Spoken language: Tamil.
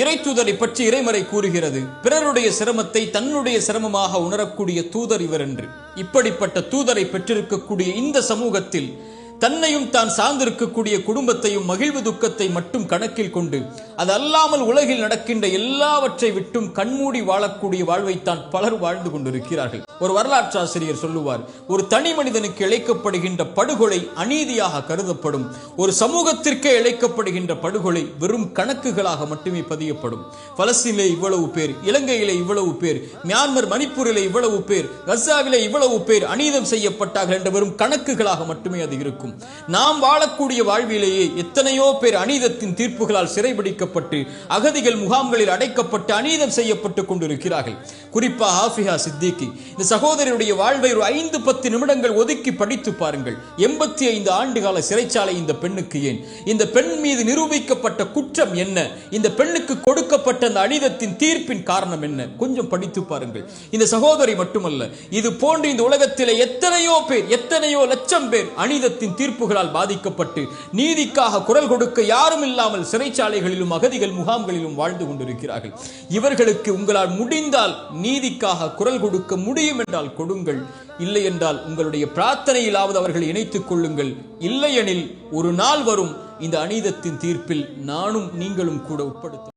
இறை தூதரை பற்றி இறைமறை கூறுகிறது, பிறருடைய சிரமத்தை தன்னுடைய சிரமமாக உணரக்கூடிய தூதர் இவர் என்று. இப்படிப்பட்ட தூதரை பெற்றிருக்கக்கூடிய இந்த சமூகத்தில் தன்னையும் தான் சார்ந்திருக்கக்கூடிய குடும்பத்தையும் மகிழ்வு துக்கத்தை மட்டும் கணக்கில் கொண்டு அது அல்லாமல் உலகில் நடக்கின்ற எல்லாவற்றை விட்டும் கண்மூடி வாழக்கூடிய வாழ்வைத்தான் பலர் வாழ்ந்து கொண்டிருக்கிறார்கள். ஒரு வரலாற்று ஆசிரியர் சொல்லுவார், ஒரு தனி மனிதனுக்கு இழைக்கப்படுகின்ற படுகொலை அநீதியாக கருதப்படும், ஒரு சமூகத்திற்கே இழைக்கப்படுகின்ற படுகொலை வெறும் கணக்குகளாக மட்டுமே பதியப்படும். பலஸ்தீனிலே இவ்வளவு பேர், இலங்கையிலே இவ்வளவு பேர், மியான்மர் மணிப்பூரிலே இவ்வளவு பேர், கசாவிலே இவ்வளவு பேர் அநீதம் செய்யப்பட்டார்கள் என்ற வெறும் கணக்குகளாக மட்டுமே அது இருக்கும். நாம் வாழக்கூடிய வாழ்விலேயே எத்தனையோ பேர் அநீதத்தின் தீர்ப்புகளால் சிறைபிடிக்கப்பட்டு அகதிகள் முகாம்களில் அடைக்கப்பட்டு அநீதம் செய்யப்பட்டுக் கொண்டிருக்கிறார்கள். குறிப்பாக ஹாஃபிஹா சித்திகி இந்த சகோதரருடைய வாழ்வை ஒரு 5-10 நிமிடங்கள் ஒதுக்கி படித்து பாருங்கள். 85 ஆண்டுகால சிறைச்சாலை இந்த பெண்ணுக்கு ஏன்? இந்த பெண் மீது நிரூபிக்கப்பட்ட குற்றம் என்ன? இந்த பெண்ணுக்கு கொடுக்கப்பட்ட அந்த அநீதத்தின் தீர்ப்பின் காரணம் என்ன? கொஞ்சம் படித்து பாருங்கள். இந்த சகோதரி மட்டுமல்ல, இது போன்று இந்த உலகத்திலே எத்தனையோ பேர், எத்தனையோ லட்சம் பேர் அநீதத்தின் தீர்ப்புகளால் பாதிக்கப்பட்டு நீதிக்காக குரல் கொடுக்க யாரும் இல்லாமல் சிறைச்சாலைகளிலும் அகதிகள் முகாம்களிலும் வாழ்ந்து கொண்டிருக்கிறார்கள். இவர்களுக்கு உங்களால் முடிந்தால் நீதிக்காக குரல் கொடுக்க முடியும் என்றால் கொடுங்கள், இல்லை என்றால் உங்களுடைய பிரார்த்தனையிலாவது அவர்களை இணைத்துக் கொள்ளுங்கள். இல்லையெனில் ஒரு நாள் வரும், இந்த அநீதத்தின் தீர்ப்பில் நானும் நீங்களும் கூட உட்படுத்த